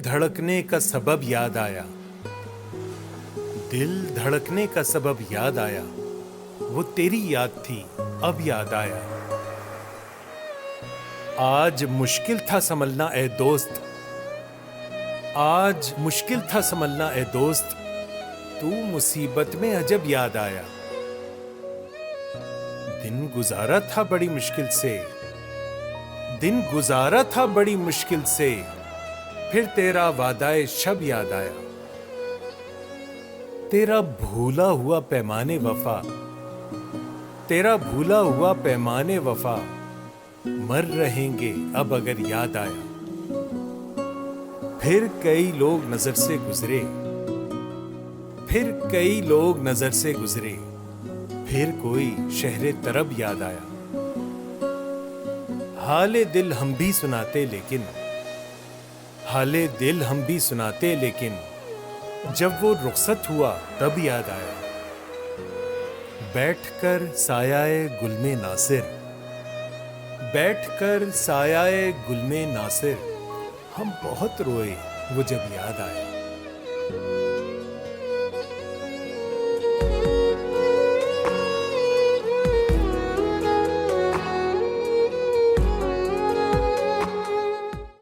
धड़कने का सबब याद आया, दिल धड़कने का सबब याद आया, वो तेरी याद थी अब याद आया। आज मुश्किल था संभलना ए दोस्त, आज मुश्किल था संभलना ए दोस्त, तू मुसीबत में अजब याद आया। दिन गुजारा था बड़ी मुश्किल से, दिन गुजारा था बड़ी मुश्किल से, फिर तेरा वादाए शब याद आया। तेरा भूला हुआ पैमाने वफा, तेरा भूला हुआ पैमाने वफा, मर रहेंगे अब अगर याद आया। फिर कई लोग नजर से गुजरे, फिर कई लोग नजर से गुजरे, फिर कोई शहरे तरब याद आया। हाले दिल हम भी सुनाते लेकिन, हाले दिल हम भी सुनाते लेकिन, जब वो रुखसत हुआ तब याद आया। बैठकर सायाए गुल में नासिर, बैठकर सायाए गुल में नासिर, हम बहुत रोए वो जब याद आया।